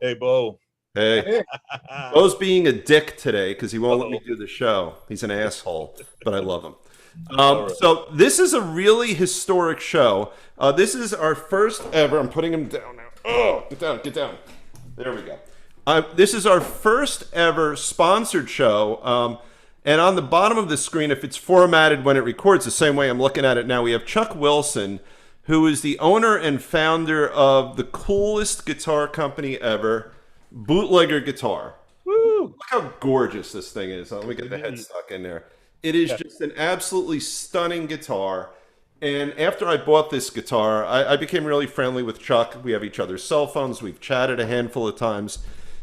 Hey, Bo. Hey, Hey, Bo's being a dick today because he won't let me Uh-oh. do the show. He's an asshole, but I love him. All right. So this is a really historic show. This is our first ever. I'm putting him down now. Oh, get down, get down. There we go. This is our first ever sponsored show. And on the bottom of the screen, if it's formatted when it records the same way I'm looking at it now, we have Chuck Wilson, who is the owner and founder of the coolest guitar company ever, Bootlegger Guitar. Woo! Look how gorgeous this thing is. Let me get the headstock in there. It is Yeah. just an absolutely stunning guitar. And after I bought this guitar, I became really friendly with Chuck. We have each other's cell phones. We've chatted a handful of times.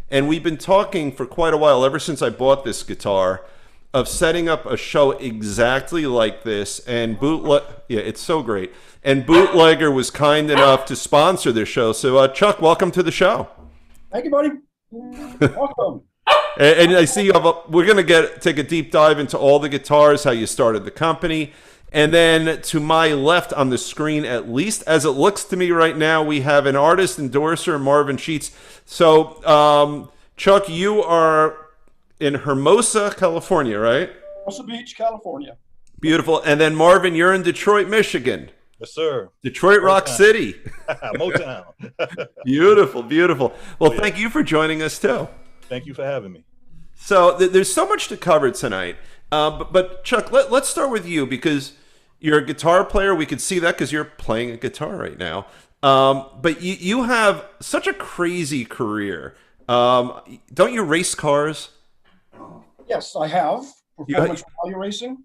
And we've been talking for quite a while, ever since I bought this guitar, of setting up a show exactly like this. And yeah, it's so great. And Bootlegger was kind enough to sponsor this show. So, Chuck, welcome to the show. thank you, buddy. Welcome. And I see you have we're going to take a deep dive into all the guitars, how you started the company. And then to my left on the screen, at least as it looks to me right now, we have an artist endorser, Marvin Sheats. So, Chuck, you are in Hermosa, California, right? Costa Beach, California. Beautiful. And then Marvin, you're in Detroit, Michigan. Yes, sir. Detroit Rock Motown. City. Motown. Beautiful, beautiful. Well, Oh, yeah. thank you for joining us too. Thank you for having me. So there's so much to cover tonight. But Chuck, let's start with you because you're a guitar player. We could see that because you're playing a guitar right now. But you have such a crazy career. Don't you race cars? Yes, I have performance rally racing.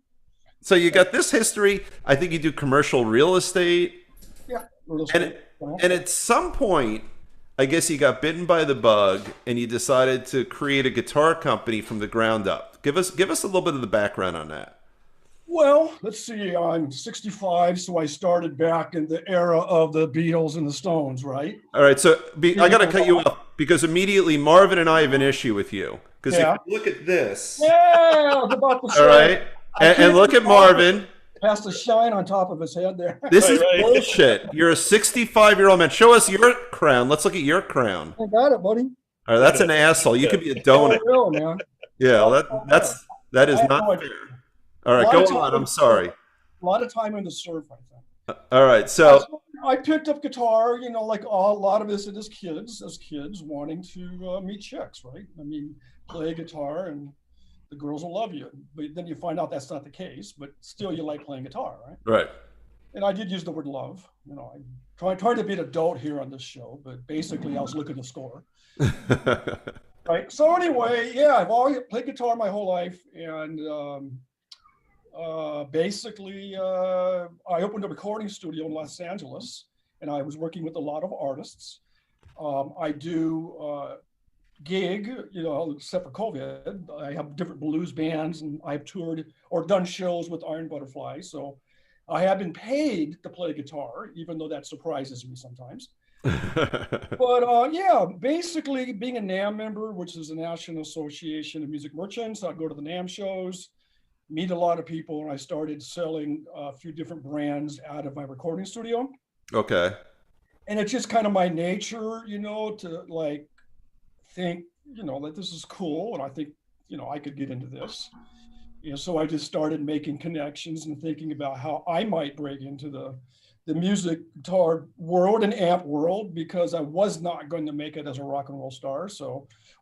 So you got this history. I think you do commercial real estate. Yeah, real And estate. and at some point, I guess you got bitten by the bug and you decided to create a guitar company from the ground up. Give us a little bit of the background on that. Well, let's see. I'm 65, so I started back in the era of the Beatles and the Stones, right? All right, so I got to cut you off because immediately Marvin and I have an issue with you. Because Yeah. if you look at this, Yeah, I was about to say. all right, and look at Marvin. Has to shine on top of his head there. This is Right. bullshit. You're a 65-year-old man. Show us your crown. Let's look at your crown. I got it, buddy. All right, that's an asshole. You could be a Oh, donut. real, man. Yeah, that is I have not no fair. idea. All right, A lot go of on. time- I'm sorry. A lot of time in the surf, I think. All right, so I picked up guitar, like a lot of us as kids wanting to meet chicks, right? I mean, play guitar and the girls will love you. But then you find out that's not the case, but still you like playing guitar, right? right. And I did use the word love. I'm trying to be an adult here on this show, but basically I was looking to score. Right. So anyway, yeah, I've always played guitar my whole life. And basically, I opened a recording studio in Los Angeles, and I was working with a lot of artists. I do gig, except for COVID. I have different blues bands, and I've toured or done shows with Iron Butterfly. So I have been paid to play guitar, even though that surprises me sometimes. But yeah, basically being a NAM member, which is the National Association of Music Merchants, I go to the NAM shows, meet a lot of people, and I started selling a few different brands out of my recording studio. Okay. And it's just kind of my nature, to like think, that this is cool, and I think, I could get into this. So I just started making connections and thinking about how I might break into the music guitar world and amp world, because I was not going to make it as a rock and roll star,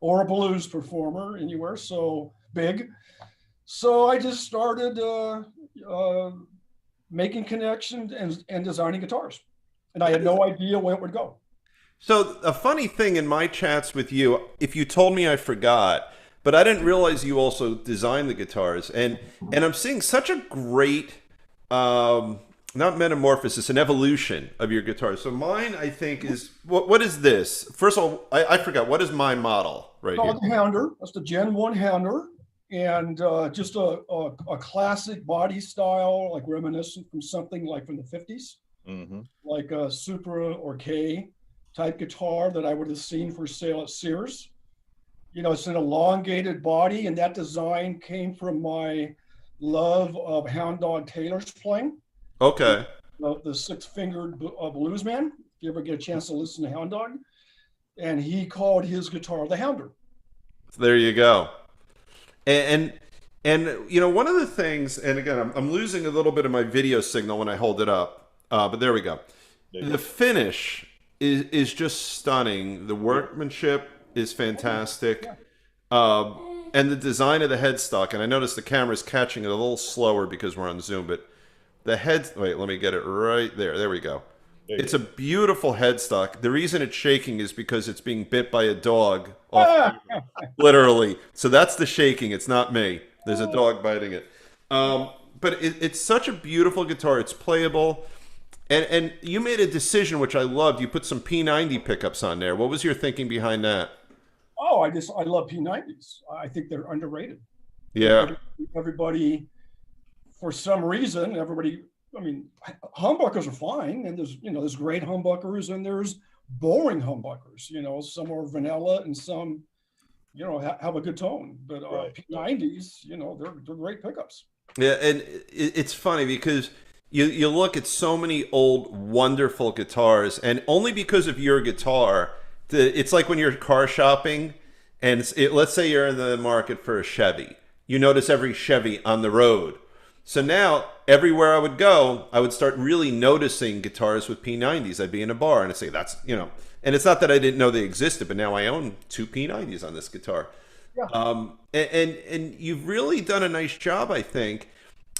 or a blues performer anywhere so big. So I just started making connections and designing guitars, and I had no idea where it would go. So a funny thing in my chats with you, if you told me I forgot, but I didn't realize you also designed the guitars, and I'm seeing such a great not metamorphosis, an evolution of your guitar. So mine, I think, is what is this? First of all, I forgot, what is my model right here? Called the Hounder. That's the Gen 1 Hounder, and just a classic body style, like reminiscent from something like from the 50s, like a Supra or K type guitar that I would have seen for sale at Sears. It's an elongated body, and that design came from my love of Hound Dog Taylor's playing. Okay. The Six-Fingered Blues Man. If you ever get a chance to listen to Hound Dog, and he called his guitar the Hounder. There you go. And you know, one of the things, and again, I'm losing a little bit of my video signal when I hold it up, but there we go. The finish is just stunning. The workmanship is fantastic. And the design of the headstock, and I noticed the camera's catching it a little slower because we're on Zoom, but the wait, let me get it right there. There we go. It's a beautiful headstock. The reason it's shaking is because it's being bit by a dog, literally. So that's the shaking. It's not me. There's a dog biting it. But it's such a beautiful guitar. It's playable. And you made a decision, which I loved. You put some P90 pickups on there. What was your thinking behind that? Oh, I love P90s. I think they're underrated. Yeah. Everybody, for some reason, I mean, humbuckers are fine, and there's great humbuckers and there's boring humbuckers. Some are vanilla and some, have a good tone. But P90s, they're great pickups. Yeah, and it's funny because you look at so many old wonderful guitars, and only because of your guitar, it's like when you're car shopping, and let's say you're in the market for a Chevy. You notice every Chevy on the road. So now, everywhere I would go, I would start really noticing guitars with P90s. I'd be in a bar and I'd say, that's, and it's not that I didn't know they existed, but now I own 2 P90s on this guitar. Yeah. And you've really done a nice job, I think,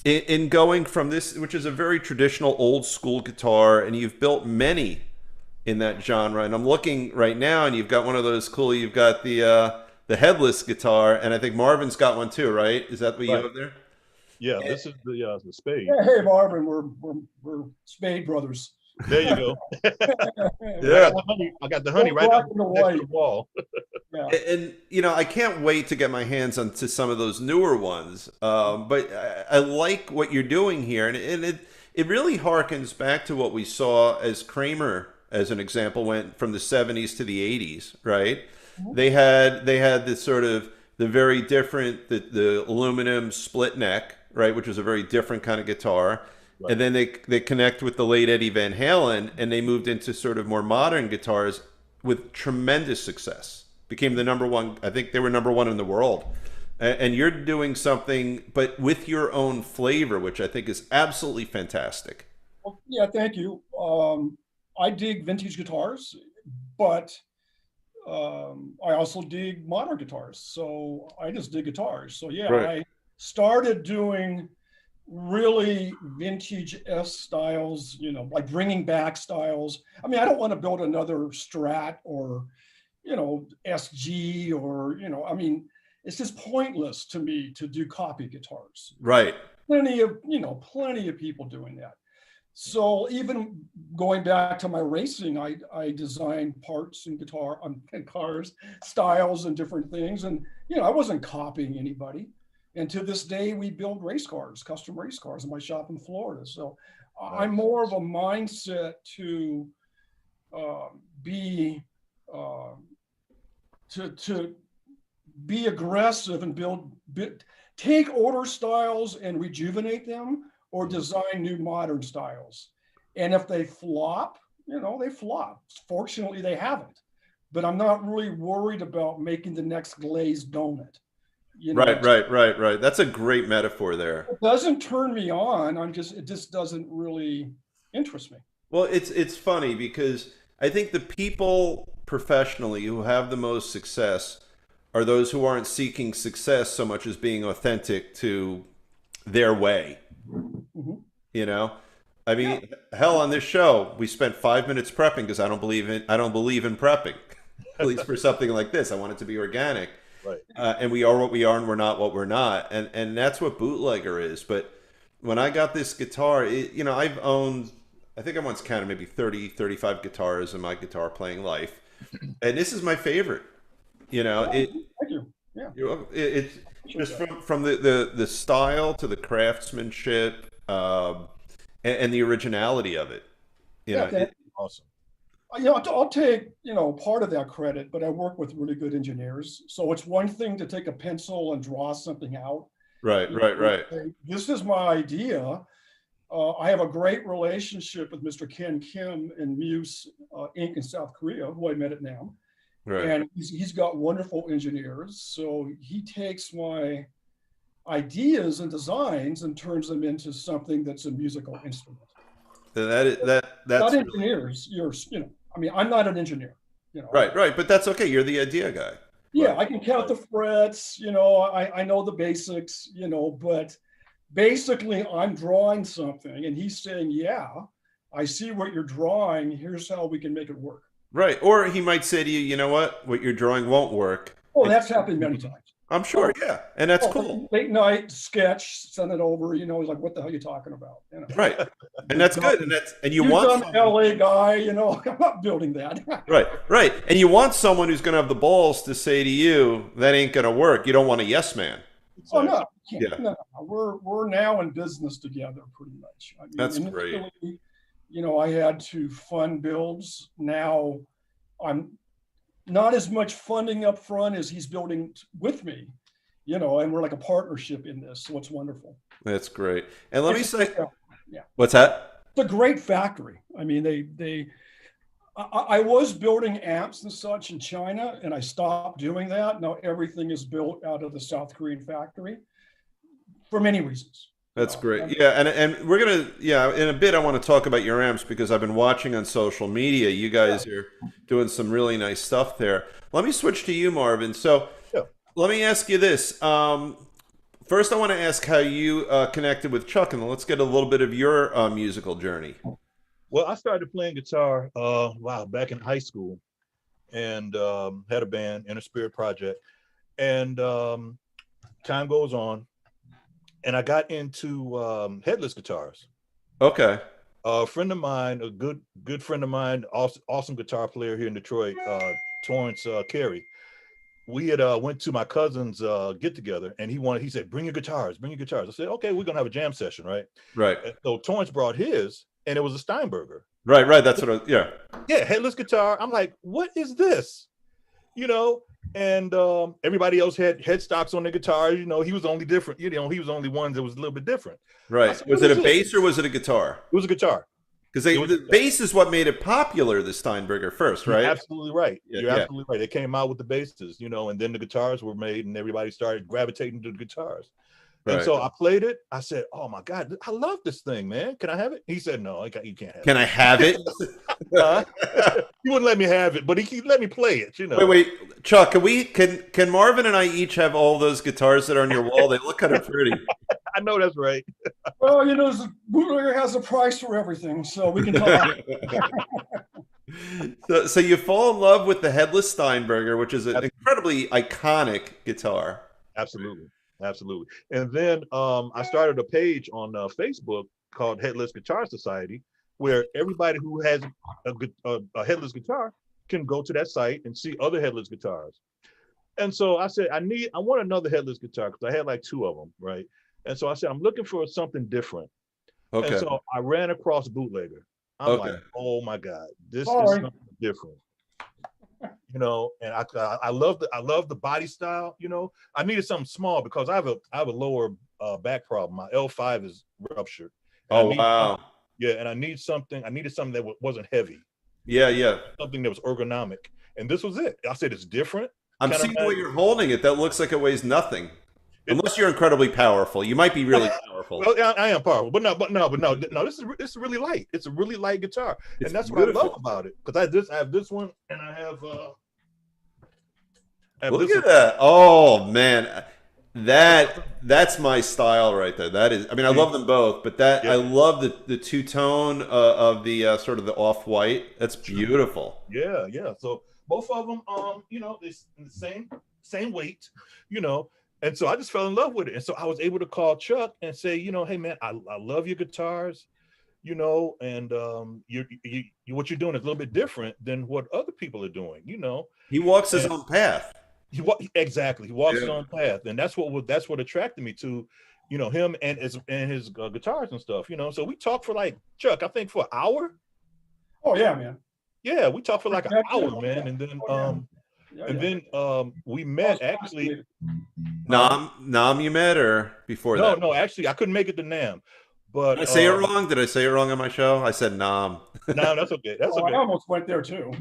in going from this, which is a very traditional old school guitar, and you've built many in that genre. And I'm looking right now, and you've got one of those cool, you've got the headless guitar, and I think Marvin's got one too, right? Is that what you have there? Yeah, this is the Spade. Yeah, hey, Marvin, we're Spade brothers. There you go. Yeah, I got the honey right next to the wall. Yeah. And I can't wait to get my hands onto some of those newer ones. But I like what you're doing here, and it really harkens back to what we saw as Kramer, as an example, went from the 70s to the 80s, right? Mm-hmm. They had this sort of the very different the aluminum split neck, right, which was a very different kind of guitar. Right. And then they connect with the late Eddie Van Halen, and they moved into sort of more modern guitars with tremendous success. Became the number one. I think they were number one in the world. And you're doing something, but with your own flavor, which I think is absolutely fantastic. Well, yeah, thank you. I dig vintage guitars, but I also dig modern guitars. So I just dig guitars. So yeah, right. I started doing really vintage-esque styles, like bringing back styles. I mean, I don't want to build another Strat or, SG or, I mean, it's just pointless to me to do copy guitars. Right. Plenty of people doing that. So even going back to my racing, I designed parts and cars, styles and different things. And, I wasn't copying anybody. And to this day, we build race cars, custom race cars in my shop in Florida. So I'm more of a mindset to be aggressive and take older styles and rejuvenate them, or design new modern styles. And if they flop, they flop. Fortunately, they haven't. But I'm not really worried about making the next glazed donut. Right. That's a great metaphor there. It doesn't turn me on. It just doesn't really interest me. Well, it's funny because I think the people professionally who have the most success are those who aren't seeking success so much as being authentic to their way. Mm-hmm. I mean, hell, on this show, we spent 5 minutes prepping because I don't believe in prepping, at least for something like this. I want it to be organic. Right. And we are what we are, and we're not what we're not. And that's what Bootlegger is. But when I got this guitar, I've owned, I think I once counted maybe 30, 35 guitars in my guitar playing life. And this is my favorite. Thank you. Yeah. It's just from the style to the craftsmanship and the originality of it. Awesome. I'll take, part of that credit, but I work with really good engineers. So it's one thing to take a pencil and draw something out. Right. This is my idea. I have a great relationship with Mr. Ken Kim and Muse Inc. in South Korea, who I met at NAMM. Right. And he's got wonderful engineers. So he takes my ideas and designs and turns them into something that's a musical instrument. That's Not really, engineers. I mean, I'm not an engineer. right, right. But that's okay. You're the idea guy. Yeah, Right. I can count the frets. I know the basics. But basically, I'm drawing something, and he's saying, "Yeah, I see what you're drawing. Here's how we can make it work." Right. Or he might say to you, you know what you're drawing won't work. Oh, that's happened many times. I'm sure, yeah. And that's cool. Late night sketch, send it over. He's like, "What the hell are you talking about?" Right. And that's good. And you You've want done LA guy. I'm not building that. right, right. And you want someone who's going to have the balls to say to you, that ain't going to work. You don't want a yes man. Oh no, Yeah. no. We're now in business together, pretty much. I mean, That's great. I had to fund builds. Now I'm not as much funding up front as he's building with me, and we're like a partnership in this. So it's wonderful. That's great. And let me say, yeah, what's that? it's a great factory. I mean, I was building amps and such in China, and I stopped doing that. Now everything is built out of the South Korean factory for many reasons. That's great. Yeah, and we're gonna in a bit I want to talk about your amps because I've been watching on social media. You guys are doing some really nice stuff there. Let me switch to you, Marvin. So let me ask you this. First, I want to ask how you connected with Chuck, and let's get a little bit of your musical journey. Well, I started playing guitar back in high school, and had a band, Inner Spirit Project, and time goes on, and I got into headless guitars. Okay. A friend of mine, a good friend of mine, awesome guitar player here in Detroit, Torrance Carey. We had went to my cousin's get together, and he said, bring your guitars. I said, okay, we're gonna have a jam session, right? Right. And so Torrance brought his, and it was a Steinberger. Right. That's what yeah, headless guitar. I'm like, what is this? And everybody else had headstocks on their guitars. He was only different. He was the only one that was a little bit different. Right. Said, was it a bass or was it a guitar? It was a guitar. Because the bass is what made it popular, the Steinberger first, right? You're absolutely right. Yeah, You're absolutely right. They came out with the basses, and then the guitars were made, and everybody started gravitating to the guitars. And so I played it. I said, "Oh my God, I love this thing, man. Can I have it?" He said, "No, you can't have it." Can I have it? He wouldn't let me have it, but he let me play it. Wait, Chuck. Can Marvin and I each have all those guitars that are on your wall? They look kind of pretty. I know that's right. Well, Bootlegger has a price for everything, so we can talk. So you fall in love with the headless Steinberger, which is an incredibly iconic guitar. Absolutely. And then I started a page on Facebook called Headless Guitar Society, where everybody who has a headless guitar can go to that site and see other headless guitars. And so I said, I want another headless guitar because I had like 2 of them, right? And so I said, I'm looking for something different. Okay. And so I ran across Bootlegger. I'm like, oh my God, this is something different. And I love the body style. I needed something small because I have a lower back problem. My L5 is ruptured. Wow. Yeah, and I needed something that wasn't heavy. Yeah. Something that was ergonomic, and this was it. I said it's different. I'm seeing the way you're holding it. That looks like it weighs nothing. Unless you're incredibly powerful, you might be really powerful. Well, I am powerful, but no. This is really light. It's a really light guitar, and that's beautiful. What I love about it. Because I have this one, and I have. Look at that! Oh man, that's my style right there. That is. I mean, I love them both, but I love the two-tone of the sort of the off-white. That's beautiful. Yeah. So both of them, it's the same weight, And so I just fell in love with it. And so I was able to call Chuck and say, hey man, I love your guitars, and what you're doing is a little bit different than what other people are doing, He walks his own path. Exactly. He walks his own path. And that's what attracted me to, him and his guitars and stuff, So we talked for Chuck, I think for an hour. Oh yeah, man. Yeah, we talked for like an hour, man. And then we met actually. Nam you met or before that? No, actually I couldn't make it to NAMM, But Did I say it wrong? Did I say it wrong on my show? I said nom. no, that's okay. That's Oh, I okay. almost went there too.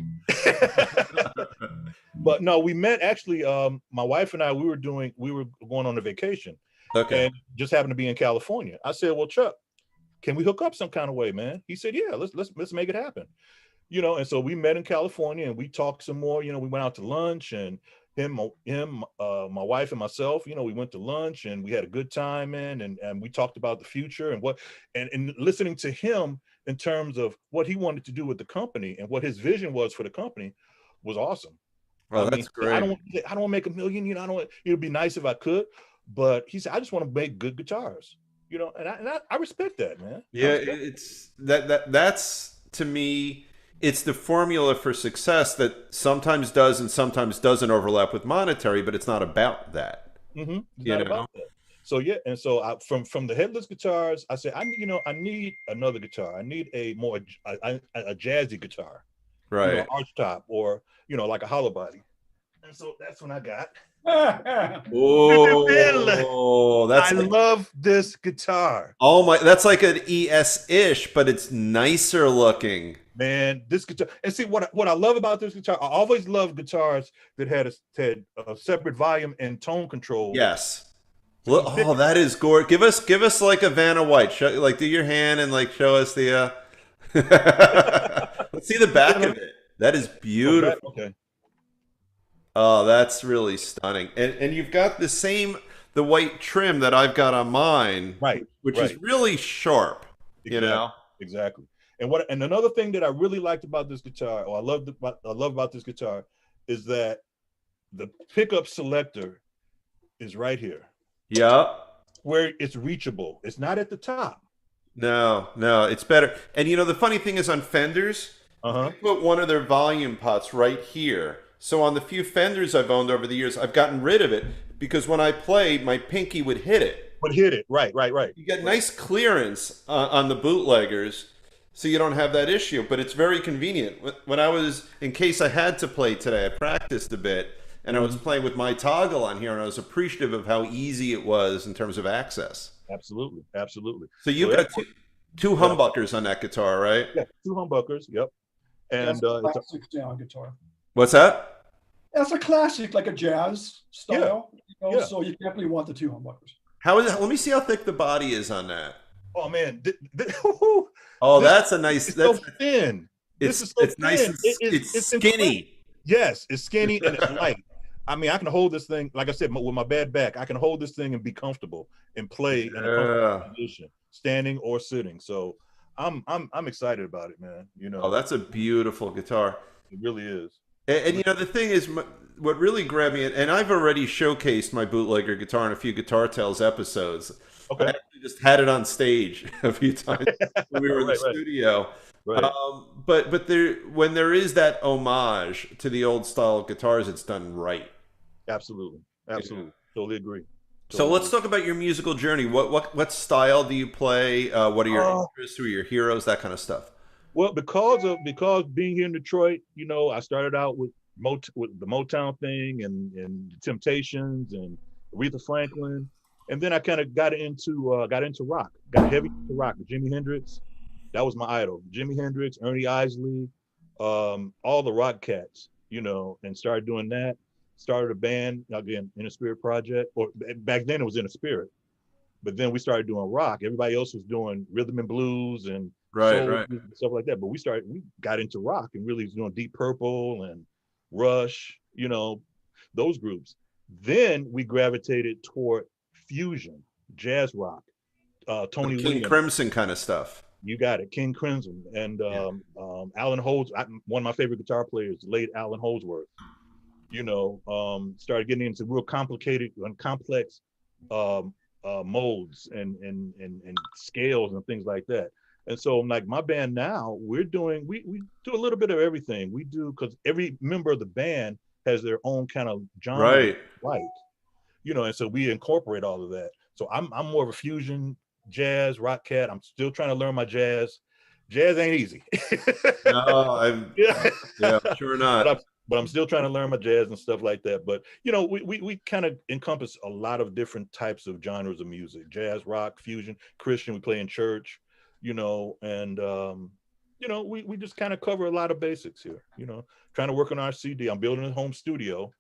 But no, we met actually. My wife and I, we were going on a vacation, Okay. and just happened to be in California. I said, "Well, Chuck, can we hook up some kind of way, man?" He said, "Yeah, let's make it happen." And so we met in California and we talked some more. We went out to lunch, and my wife and myself, we went to lunch and we had a good time, and we talked about the future and listening to him in terms of what he wanted to do with the company and what his vision was for the company was awesome. Well, I that's mean, great. I don't want to make $1 million. It'd be nice if I could, but he said, I just want to make good guitars, and I respect that, man. Yeah, it's that's to me, it's the formula for success that sometimes does and sometimes doesn't overlap with monetary, but it's not about that. Mm-hmm. It's not about that. So yeah, and so from the headless guitars, I said, I need another guitar. I need a more a jazzy guitar, Right. arch top or like a hollow body. And so that's when I got. Oh, I love this guitar. Oh my, that's like an ES-ish, but it's nicer looking. Man, this guitar, and see what I love about this guitar. I always loved guitars that had a separate volume and tone control. Yes. Look, oh, that is gorgeous. Give us like a Vanna White. Show, do your hand and show us the. Let's see the back of it. That is beautiful. Okay. Oh, that's really stunning. And you've got the white trim that I've got on mine, right? Which is really sharp. Exactly. And another thing that I really liked about this guitar, or I love about this guitar, is that the pickup selector is right here. Yeah. Where it's reachable. It's not at the top. No, it's better. And the funny thing is on Fenders, I put one of their volume pots right here. So on the few Fenders I've owned over the years, I've gotten rid of it because when I play, my pinky would hit it. Right. You get nice clearance on the bootleggers, so you don't have that issue. But it's very convenient. When in case I had to play today, I practiced a bit, and I was playing with my toggle on here, and I was appreciative of how easy it was in terms of access. Absolutely. So you've got two humbuckers on that guitar, right? Yeah, 2 humbuckers. Yep. And it's a classic guitar. What's that? That's a classic, like a jazz style. Yeah. So you definitely want the 2 humbuckers. How is it? Let me see how thick the body is on that. Oh man! That's a nice. That's so thin. It's nice. And it's skinny. Yes, it's skinny and it's light. I mean, I can hold this thing, like I said, with my bad back. I can hold this thing and be comfortable and play in a comfortable position, standing or sitting. So I'm excited about it, man. Oh, that's a beautiful guitar. It really is. And the thing is, what really grabbed me, and I've already showcased my bootlegger guitar in a few Guitar Tales episodes. Okay. I actually just had it on stage a few times when we were in the studio. Right. But when there is that homage to the old style of guitars, it's done right. Absolutely. Totally agree. So let's talk about your musical journey. What style do you play? What are your interests? Who are your heroes? That kind of stuff. Well, because being here in Detroit, I started out with the Motown thing and Temptations and Aretha Franklin, and then I kind of got into rock, got heavy into rock. Jimi Hendrix, that was my idol. Jimi Hendrix, Ernie Isley, all the rock cats, and started doing that. Started a band again, In a Spirit Project, or back then it was In a Spirit, but then we started doing rock. Everybody else was doing rhythm and blues and right, stuff like that. But we got into rock and really was doing Deep Purple and Rush, those groups. Then we gravitated toward fusion, jazz rock, Tony King Williams. Crimson kind of stuff. You got it, King Crimson, and Alan Holdsworth. One of my favorite guitar players, late Alan Holdsworth. Started getting into real complicated and complex modes and scales and things like that. And so like my band now, we do a little bit of everything. We do, because every member of the band has their own kind of genre, right? And so we incorporate all of that. So I'm more of a fusion, jazz, rock cat. I'm still trying to learn my jazz. Jazz ain't easy. No, yeah, sure not. but I'm still trying to learn my jazz and stuff like that. But we kind of encompass a lot of different types of genres of music: jazz, rock, fusion, Christian. We play in church, and we just kind of cover a lot of basics here. Trying to work on our CD. I'm building a home studio.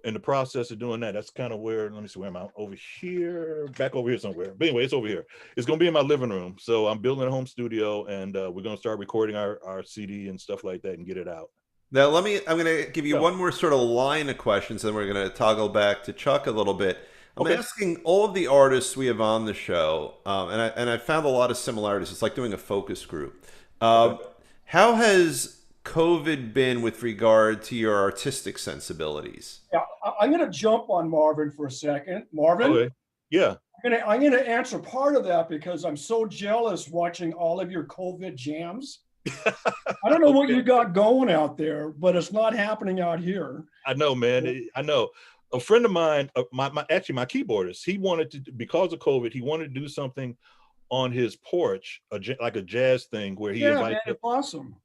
In the process of doing that, that's kind of where, let me see, where am I? Over here, back over here somewhere. But anyway, it's over here. It's going to be in my living room. So I'm building a home studio, and we're going to start recording our CD and stuff like that and get it out. Now, I'm going to give you one more sort of line of questions, and we're going to toggle back to Chuck a little bit. I'm asking all of the artists we have on the show, and I found a lot of similarities. It's like doing a focus group. How has COVID been with regard to your artistic sensibilities? Yeah, I'm going to jump on Marvin for a second. Marvin? Okay. Yeah. I'm going to answer part of that because I'm so jealous watching all of your COVID jams. I don't know what you got going out there, but it's not happening out here. I know, man. I know. A friend of mine, my keyboardist, he wanted to, because of COVID, he wanted to do something on his porch, like a jazz thing where he invited. Man, it's awesome.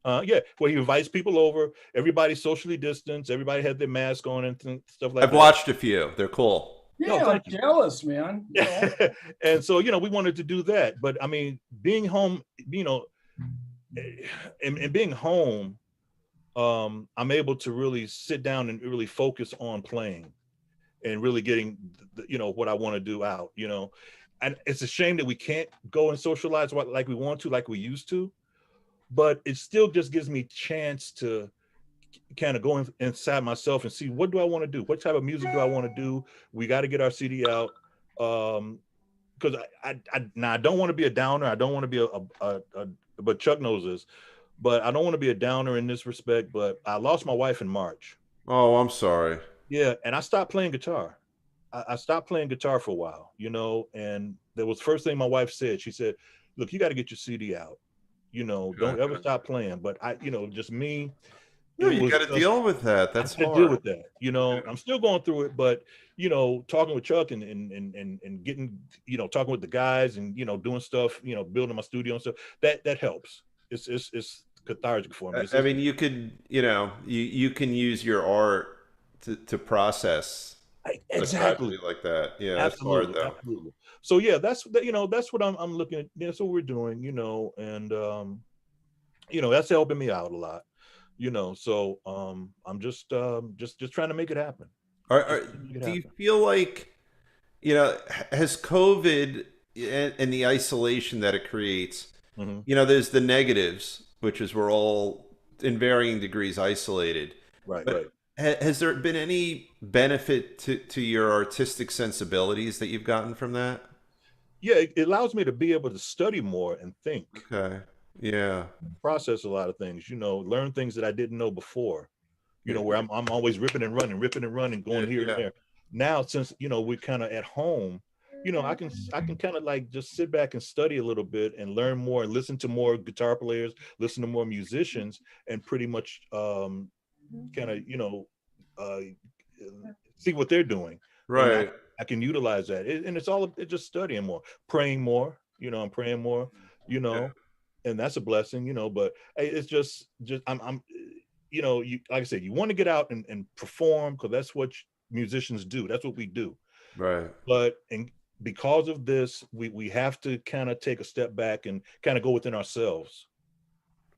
Where he invites people over. Everybody socially distanced. Everybody had their mask on and stuff like that. I've watched a few. They're cool. Yeah, I'm jealous, man. And so, we wanted to do that. But I mean, being home, and being home, I'm able to really sit down and really focus on playing and really getting, what I want to do out, And it's a shame that we can't go and socialize like we want to, like we used to. But it still just gives me a chance to kind of go inside myself and see, what do I want to do? What type of music do I want to do? We got to get our CD out. Because I don't want to be a downer. I don't want to be but Chuck knows this, but I don't want to be a downer in this respect. But I lost my wife in March. Oh, I'm sorry. Yeah. And I stopped playing guitar. I stopped playing guitar for a while, and that was the first thing my wife said. She said, look, you got to get your CD out. Don't ever stop playing. But just me. Yeah, you got to deal with that. That's hard. Deal with that. I'm still going through it, but talking with Chuck and getting, talking with the guys and doing stuff, building my studio and stuff, that helps. It's cathartic for me. I mean, you could, you can use your art to process exactly like that. Yeah, absolutely, that's hard, though. absolutely. So yeah, that's what I'm looking at. That's what we're doing, and that's helping me out a lot, So I'm just trying to make it happen. Do you feel like, has COVID and the isolation that it creates, there's the negatives, which is we're all in varying degrees isolated. Right, but right. Has there been any benefit to your artistic sensibilities that you've gotten from that? Yeah, it allows me to be able to study more and think. Okay. Yeah. Process a lot of things, learn things that I didn't know before, where I'm always ripping and running, going here and there. Now, since, we're kind of at home, I can kind of like just sit back and study a little bit and learn more and listen to more guitar players, listen to more musicians, and pretty much kind of, see what they're doing. Right. I can utilize that. And it's just studying more, praying more, I'm praying more, and that's a blessing, but it's just I'm you, like I said, you want to get out and perform because that's what musicians do. That's what we do. Right. But because of this, we have to kind of take a step back and kind of go within ourselves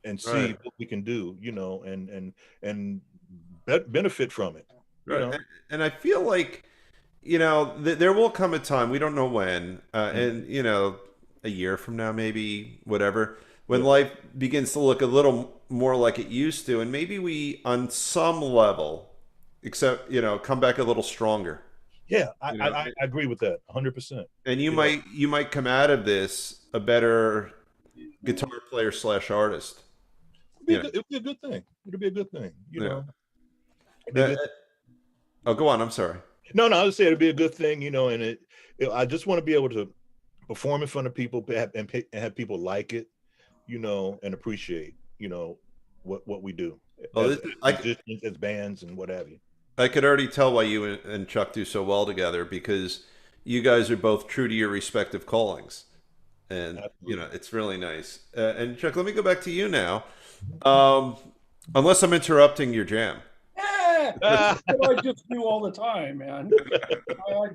and see what we can do, and benefit from it. Right. And I feel like, there will come a time, we don't know when, and, a year from now, maybe, whatever, when life begins to look a little more like it used to, and maybe we, on some level, come back a little stronger. Yeah, I agree with that 100%. And you might come out of this a better guitar player / artist. It'd be a good thing. It'll be a good thing, Oh, go on. I'm sorry. No, I would say it'd be a good thing, and I just want to be able to perform in front of people and have people like it, and appreciate, what we do as bands and what have you. I could already tell why you and Chuck do so well together, because you guys are both true to your respective callings, and Absolutely. It's really nice. And Chuck, let me go back to you now. Unless I'm interrupting your jam. That's what I just do all the time, man. I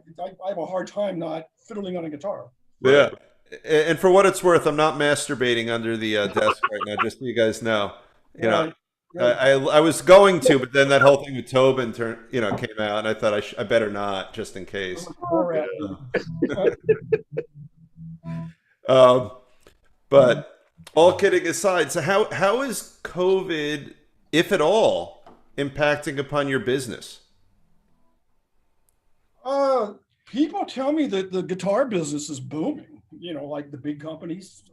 have a hard time not fiddling on a guitar. Yeah. And for what it's worth, I'm not masturbating under the desk right now, just so you guys know. You know, Right. Right. I was going to, but then that whole thing with Tobin came out, and I thought I better not, just in case. Borat. Um, but all kidding aside, so how is COVID, if at all, impacting upon your business? People tell me that the guitar business is booming. You know, like the big companies.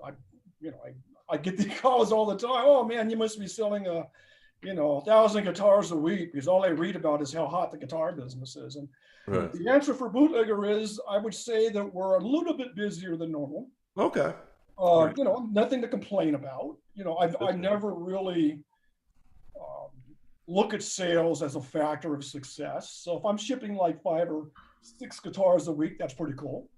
I get the calls all the time. Oh man, you must be selling 1,000 guitars a week, because all I read about is how hot the guitar business is. And Right. the answer for Bootlegger is, I would say that we're a little bit busier than normal. Okay. Nothing to complain about. I've never really look at sales as a factor of success. So if I'm shipping like 5 or 6 guitars a week, that's pretty cool.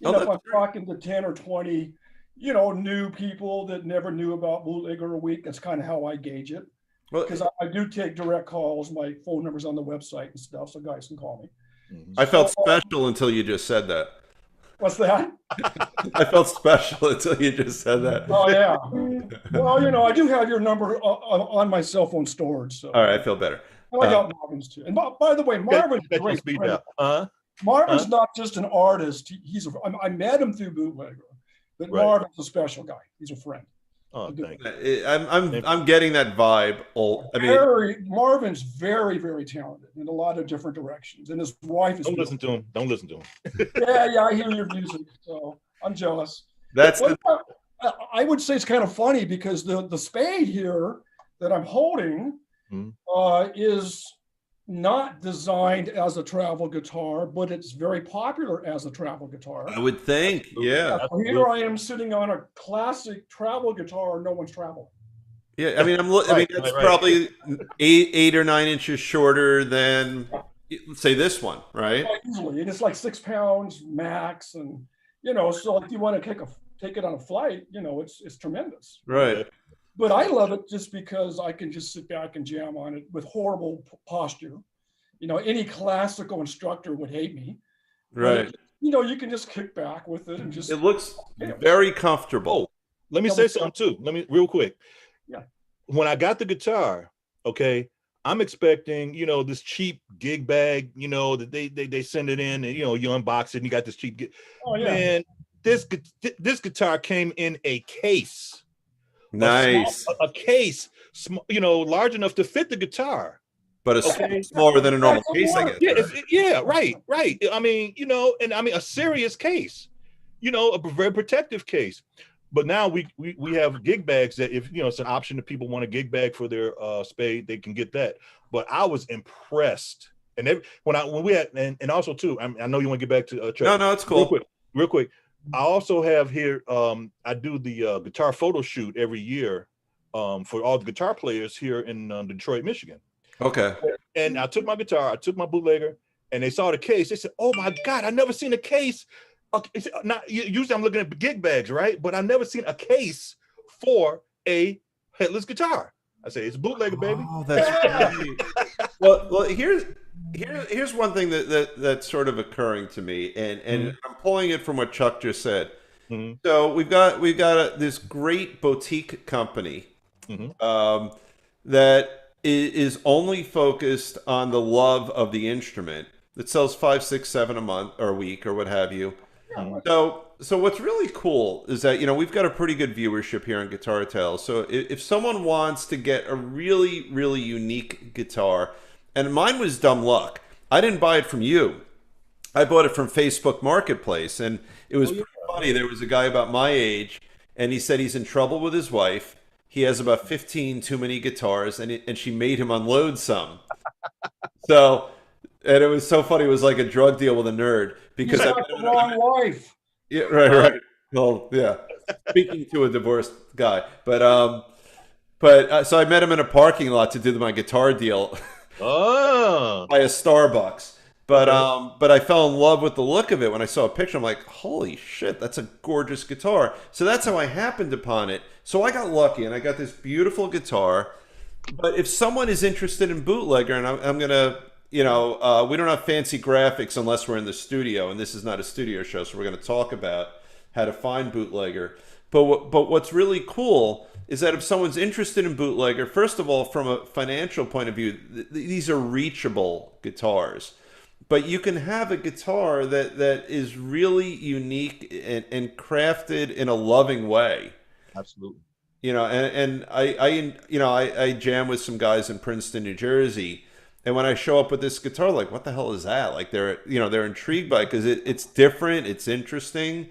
If I'm talking to 10 or 20, new people that never knew about Bootlegger a week, that's kind of how I gauge it. Because I do take direct calls. My phone number's on the website and stuff, so guys can call me. I felt special until you just said that. What's that? I felt special until you just said that. Oh yeah. Well, I do have your number on my cell phone stored. So. All right, I feel better. And I got Marvin's too. And by the way, Marvin's a great friend. Marvin's not just an artist. I met him through Bootlegger, but right. Marvin's a special guy. He's a friend. Oh, thank you. I'm getting that vibe. Marvin's very, very talented in a lot of different directions, and his wife is. Don't listen to him. Don't listen to him. Yeah, I hear your music, so I'm jealous. I would say it's kind of funny because the Spade here that I'm holding is not designed as a travel guitar, but it's very popular as a travel guitar. I would think, yeah. Here I am sitting on a classic travel guitar. No one's traveling. Yeah, I mean, it's probably 8 or 9 inches shorter than, let's say, this one, right? Easily, and it's like 6 pounds max, and so if you want to take it on a flight, it's tremendous. Right. But I love it just because I can just sit back and jam on it with horrible posture. Any classical instructor would hate me. Right. But, you can just kick back with it and just. It looks very comfortable. Let me say something too. Real quick. Yeah. When I got the guitar, okay, I'm expecting, this cheap gig bag, that they send it in and, you unbox it and you got this cheap. Oh yeah. Man, this guitar came in a case. Nice. A case, large enough to fit the guitar. But it's smaller than a normal case, I guess. Yeah, right. I mean, a serious case, a very protective case. But now we have gig bags that if, it's an option that people want a gig bag for their Spade, they can get that. But I was impressed. And when we had, and also too, I know you want to get back to Chuck. No, it's cool. Real quick. I also have here, I do the guitar photo shoot every year for all the guitar players here in Detroit, Michigan. Okay. And I took my guitar, I took my Bootlegger, and they saw the case. They said, "Oh my God, I never seen a case." Usually I'm looking at gig bags, right? But I've never seen a case for a headless guitar. I say, it's a Bootlegger, baby. Oh, that's great. Well, here's one thing that's sort of occurring to me, and I'm pulling it from what Chuck just said. Mm-hmm. So we've got this great boutique company that is only focused on the love of the instrument. That sells 5, 6, 7 a month or a week or what have you. Yeah. So what's really cool is that we've got a pretty good viewership here on Guitar Tales. So if someone wants to get a really, really unique guitar, and mine was dumb luck. I didn't buy it from you. I bought it from Facebook Marketplace, and it was pretty funny. There was a guy about my age, and he said he's in trouble with his wife. He has about 15 too many guitars, and she made him unload some. And it was so funny. It was like a drug deal with a nerd because I got the wrong wife. Yeah, right. Well, yeah. Speaking to a divorced guy, but so I met him in a parking lot to do my guitar deal. Oh, by a Starbucks. But I fell in love with the look of it when I saw a picture. I'm like, holy shit, that's a gorgeous guitar. So that's how I happened upon it. So I got lucky and I got this beautiful guitar. But if someone is interested in Bootlegger, and I'm gonna, you know, we don't have fancy graphics unless we're in the studio, and this is not a studio show, so we're gonna talk about how to find Bootlegger. But what's really cool is that if someone's interested in Bootlegger, first of all, from a financial point of view, these are reachable guitars. But you can have a guitar that is really unique and crafted in a loving way. Absolutely. You know, and I jam with some guys in Princeton, New Jersey, and when I show up with this guitar, like, what the hell is that? Like, they're intrigued by it because it's different, it's interesting,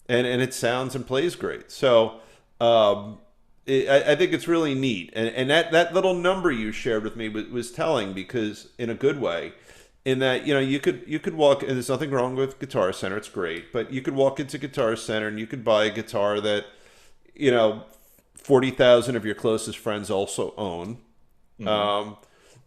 and it sounds and plays great. So I think it's really neat, and that little number you shared with me was telling, because in a good way, in that, you know, you could walk, and there's nothing wrong with Guitar Center, it's great, but you could walk into Guitar Center and you could buy a guitar that, you know, 40,000 of your closest friends also own.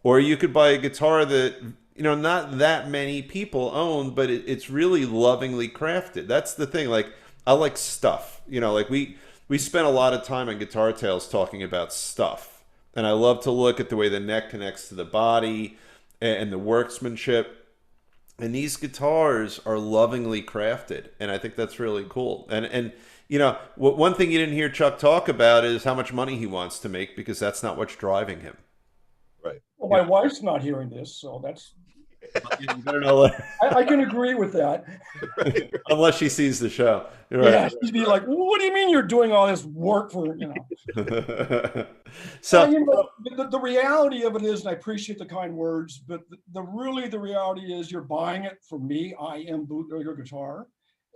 Or you could buy a guitar that, you know, not that many people own, but it's really lovingly crafted. That's the thing. Like, I like stuff, you know, like we spent a lot of time on Guitar Tales talking about stuff. And I love to look at the way the neck connects to the body and the workmanship. And these guitars are lovingly crafted. And I think that's really cool. And you know, one thing you didn't hear Chuck talk about is how much money he wants to make, because that's not what's driving him. Right. Well, my wife's not hearing this, so that's. You better not let... I can agree with that. Unless she sees the show. Right. Yeah, she'd be like, "What do you mean you're doing all this work for, you know?" So, you know, the reality of it is, and I appreciate the kind words, but the reality is, you're buying it for me. I am Bootlegger Guitar.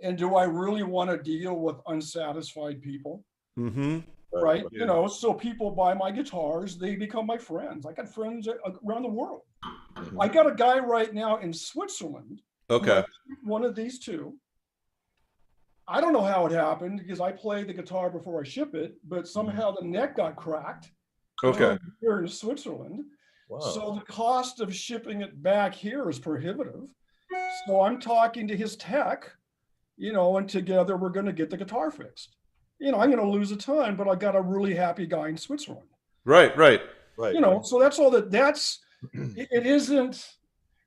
And do I really want to deal with unsatisfied people? mm-hmm. Right? Yeah. You know, so people buy my guitars, they become my friends. I got friends around the world. I got a guy right now in Switzerland. Okay. One of these two. I don't know how it happened, because I play the guitar before I ship it, but somehow the neck got cracked. Okay. Here in Switzerland. Wow. So the cost of shipping it back here is prohibitive. So I'm talking to his tech, you know, and together we're going to get the guitar fixed. You know, I'm going to lose a ton, but I got a really happy guy in Switzerland. Right. You know, so that's all it isn't,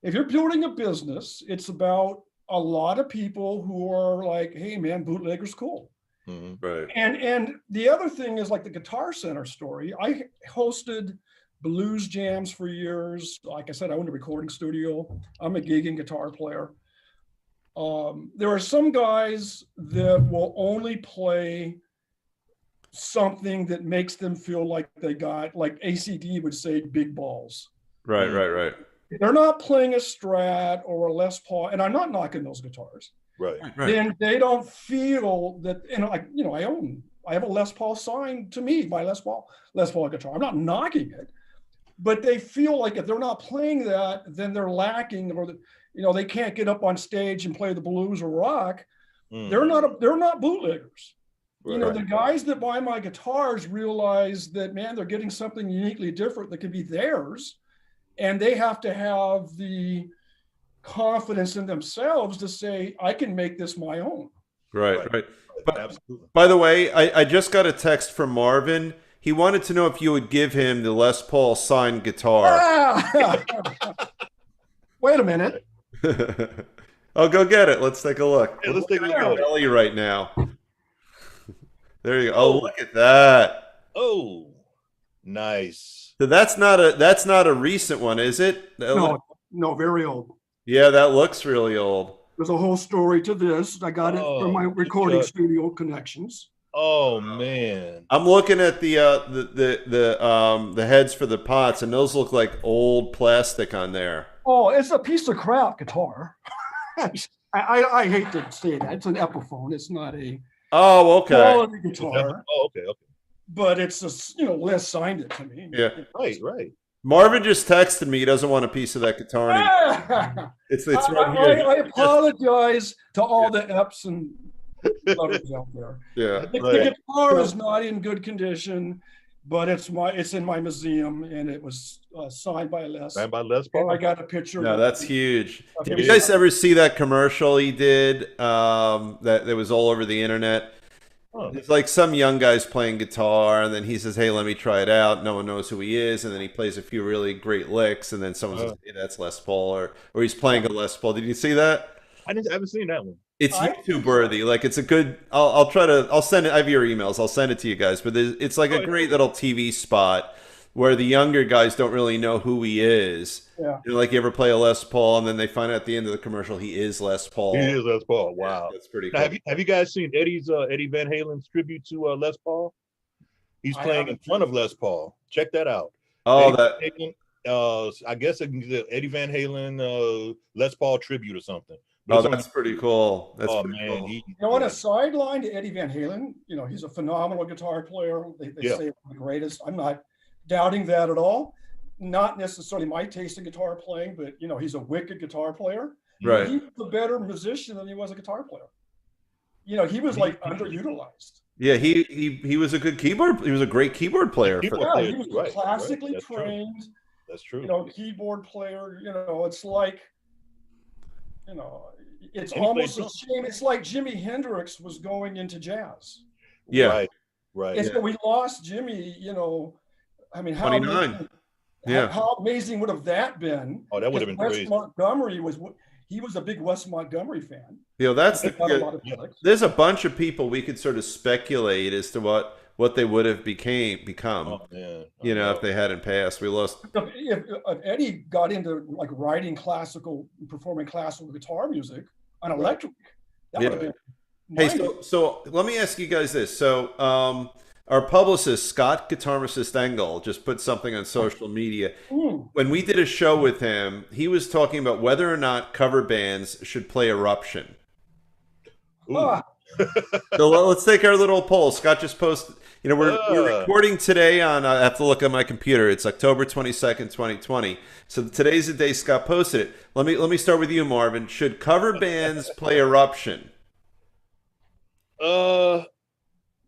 if you're building a business, it's about a lot of people who are like, hey man, Bootlegger's cool. Right. And the other thing is, like the Guitar Center story, I hosted blues jams for years. Like I said, I owned a recording studio. I'm a gigging guitar player. There are some guys that will only play something that makes them feel like they got, like ACD would say, big balls. Right. They're not playing a Strat or a Les Paul, and I'm not knocking those guitars. Right. Then they don't feel that, and I have a Les Paul signed to me by Les Paul guitar. I'm not knocking it, but they feel like if they're not playing that, then they're lacking, or you know, they can't get up on stage and play the blues or rock. They're not bootleggers. You know, the guys that buy my guitars realize that, man, they're getting something uniquely different that can be theirs, and they have to have the confidence in themselves to say, I can make this my own. Right. But, absolutely. By the way, I just got a text from Marvin. He wanted to know if you would give him the Les Paul signed guitar. Wait a minute. Oh, go get it. Let's take a look. Yeah, let's take a look. Belly right now. There you go. Oh, look at that. Oh, nice. So that's not a recent one, is it? No, very old. Yeah, that looks really old. There's a whole story to this. I got it from my recording studio connections. Oh man. I'm looking at the heads for the pots, and those look like old plastic on there. Oh, it's a piece of crap guitar. I hate to say that. It's an Epiphone. It's not a quality guitar. Oh, okay. But it's Les signed it to me. Yeah. Right. Marvin just texted me. He doesn't want a piece of that guitar anymore. It's right here. I apologize to all the Eps and lovers out there. Yeah. The guitar is not in good condition, but it's in my museum, and it was signed by Les. Signed by Les Paul. And I got a picture. No, that's huge. Did you guys ever see that commercial he did that was all over the internet? Huh. It's like some young guy's playing guitar, and then he says, "Hey, let me try it out." No one knows who he is, and then he plays a few really great licks, and then someone says, "Hey, that's Les Paul," or he's playing a Les Paul. Did you see that? I haven't seen that one. It's I YouTube worthy. Like it's a good. I'll try to. I'll send it. I have your emails. I'll send it to you guys. But it's like a great little TV spot where the younger guys don't really know who he is. Yeah. You know, like you ever play a Les Paul, and then they find out at the end of the commercial he is Les Paul. He is Les Paul. Yeah, Wow. that's pretty Now, cool. have you guys seen Eddie Van Halen's tribute to Les Paul? He's playing in front of Les Paul. Check that out. Oh, Eddie that. Van Halen, I guess it can be Eddie Van Halen Les Paul tribute or something. But Oh, it's on- that's pretty cool. That's oh pretty man, cool. On a sideline to Eddie Van Halen, he's a phenomenal guitar player. They Yeah. say one of the greatest. I'm not doubting that at all. Not necessarily my taste in guitar playing, but he's a wicked guitar player. Right. He was a better musician than he was a guitar player. He was like underutilized. Yeah, he was a good keyboard. He was a great keyboard player. For Keyboard that. player. He was Right, a classically right. That's true. trained, That's true. keyboard player. It's like, it's And he almost a played shame. It's like Jimi Hendrix was going into jazz. Yeah. Right. And so we lost Jimmy, I mean, how 29. amazing, Yeah. how amazing would have that been? Oh, that would have been Wes crazy. Montgomery he was a big Wes Montgomery fan. That's He got a lot the. of clicks. There's a bunch of people we could sort of speculate as to what they would have become. Oh man. If they hadn't passed. We lost. If Eddie got into like writing performing classical guitar music on electric, that would have been. Hey, so let me ask you guys this. So, our publicist, Scott Guitarist Engel, just put something on social media. When we did a show with him, he was talking about whether or not cover bands should play Eruption. Ah, So let's take our little poll. Scott just posted, we're recording today on, I have to look at my computer. It's October 22nd, 2020. So today's the day Scott posted it. Let me start with you, Marvin. Should cover bands play Eruption?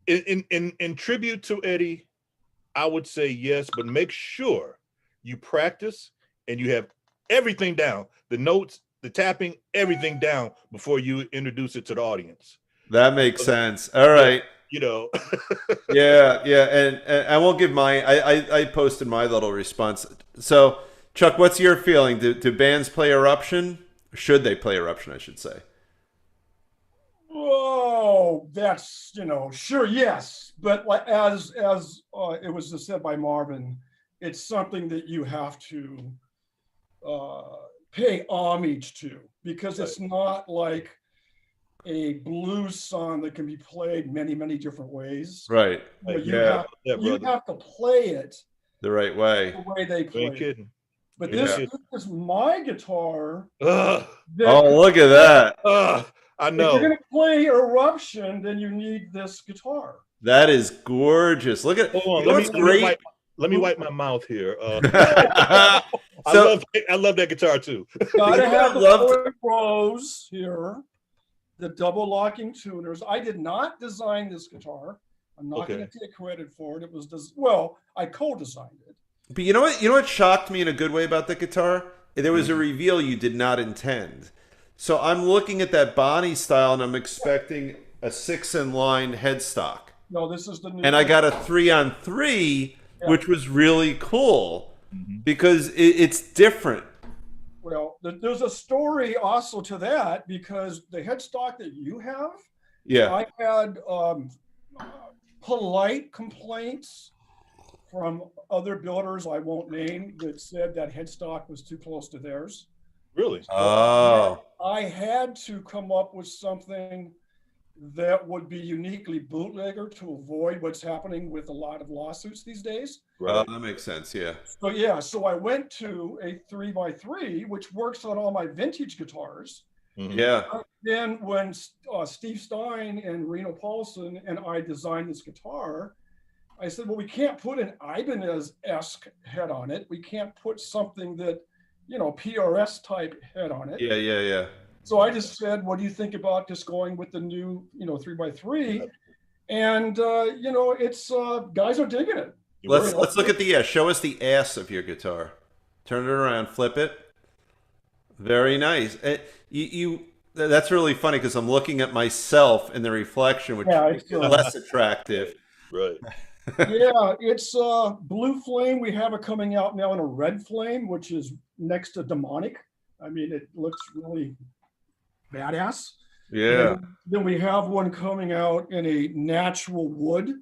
In tribute to Eddie, I would say yes, but make sure you practice and you have everything down, the notes, the tapping, everything down before you introduce it to the audience. That makes sense. All right. Yeah, and I won't give I posted my little response. So, Chuck, what's your feeling? Do bands play Eruption? Should they play Eruption, I should say? Oh, that's sure, yes, but as it was just said by Marvin, it's something that you have to pay homage to, because it's not like a blues song that can be played many different ways. Right. You have to play it the right way. the way they play. Ain't kidding. But Yeah. this is my guitar. Ugh, Oh, look at that. I If know. you're gonna play Eruption, then you need this guitar. That is gorgeous. Look at Hold on, you know what's great. let me wipe my mouth here. So- I love that guitar too. Gotta have the Loved- Poet Rose here, the double locking tuners. I did not design this guitar. I'm not Okay. going to take credit for it. It was I co-designed it. But you know what? You know what shocked me in a good way about the guitar? There was a reveal you did not intend. So I'm looking at that body style and I'm expecting a 6-in-line headstock. No, this is the new. And I got a 3-on-3, which was really cool because it's different. Well, there's a story also to that, because the headstock that you have, Yeah. I had polite complaints from other builders I won't name that said that headstock was too close to theirs. Really? Oh. I had to come up with something that would be uniquely bootlegger to avoid what's happening with a lot of lawsuits these days. Right. That makes sense. Yeah. So I went to a 3x3, which works on all my vintage guitars. Mhm. Yeah. Then when Steve Stein and Reno Paulson and I designed this guitar, I said, well, we can't put an Ibanez-esque head on it. We can't put something that, PRS type head on it. Yeah. So I just said, what do you think about just going with the new, 3x3? And, it's guys are digging it. Let's look at the ass. Show us the ass of your guitar. Turn it around, flip it. Very nice. That's really funny because I'm looking at myself in the reflection, which Yeah, makes it less attractive. Right. yeah, it's blue flame. We have it coming out now in a red flame, which is next to demonic. I mean, it looks really badass. Yeah. And then we have one coming out in a natural wood.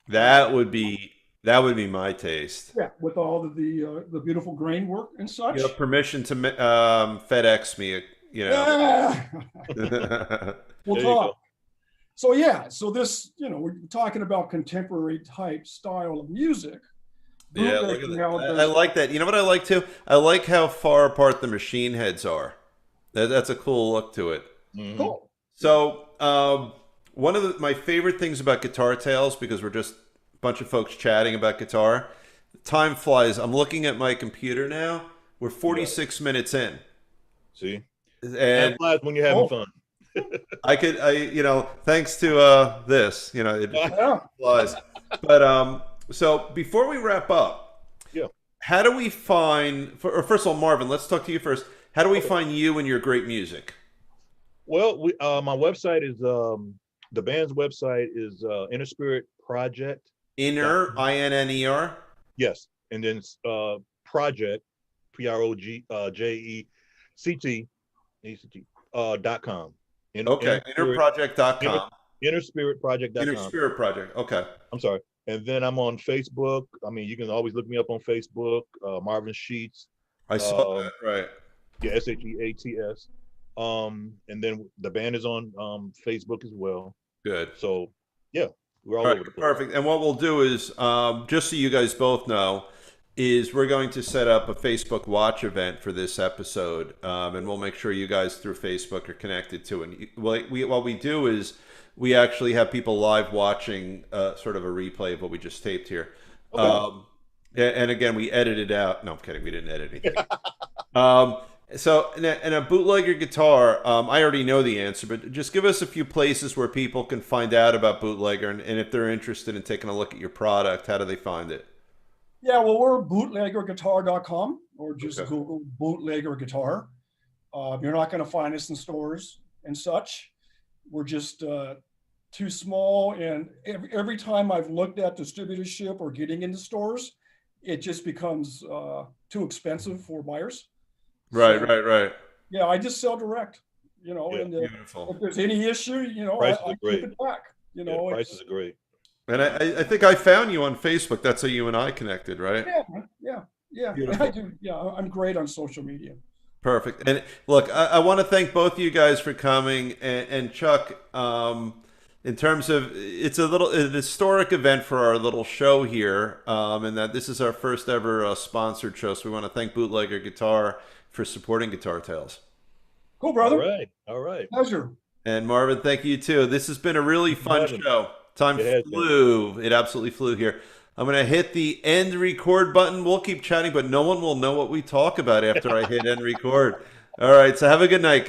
That would be my taste. Yeah, with all of the beautiful grain work and such. You have permission to FedEx me, you know. Yeah. We'll There you talk. go. So yeah, so this, we're talking about contemporary type style of music. Yeah, look at Bootlegging that. now I like that. You know what I like too? I like how far apart the machine heads are. That's a cool look to it. Mhm. Cool. So, one of my favorite things about Guitar Tales, because we're just a bunch of folks chatting about guitar, time flies. I'm looking at my computer now. We're 46 minutes in. See, And that flies when you're having fun. thanks to this, it Yeah. flies. But so before we wrap up, Yeah. how do we find? First of all, Marvin, let's talk to you first. How do we find you and your great music? Well, my website is the band's website is Inner Spirit Project. Inner, INNER. Yes, and then project project.com. Okay, innerproject.com. Innerspiritproject.com. Inner Spirit Project. Okay. I'm sorry. And then I'm on Facebook. I mean, you can always look me up on Facebook, Marvin Sheats. I saw that, right. Yeah, SHEATS. And then the band is on Facebook as well. Good. So yeah, we're all All over right, the place. perfect. And what we'll do is, just so you guys both know, is we're going to set up a Facebook watch event for this episode, and we'll make sure you guys through Facebook are connected to it. And what we do is we actually have people live watching sort of a replay of what we just taped here. Okay. And again, we edited out. No, I'm kidding. We didn't edit anything. So, in a bootlegger guitar, I already know the answer, but just give us a few places where people can find out about bootlegger, and if they're interested in taking a look at your product, how do they find it? Yeah, well, we're bootleggerguitar.com or just Okay. Google bootlegger guitar. You're not going to find us in stores and such. We're just too small. And every time I've looked at distributorship or getting into stores, it just becomes too expensive for buyers. Right, So, right. yeah, I just sell direct, Yeah, and Beautiful. if there's any issue, Prices I are great. keep it back. Yeah, It's- prices are great. And I think I found you on Facebook. That's how you and I connected, right? Yeah. Beautiful. I do. Yeah, I'm great on social media. Perfect. And look, I want to thank both of you guys for coming. And Chuck, in terms of, it's an historic event for our little show here, and that this is our first ever sponsored show. So we want to thank Bootlegger Guitar for supporting Guitar Tales. Cool, brother. All right. Pleasure. And Marvin, thank you too. This has been a really fun Marvin. show. Time It has flew. It absolutely flew here. I'm going to hit the end record button. We'll keep chatting, but no one will know what we talk about after I hit end record. All right. So have a good night, guys.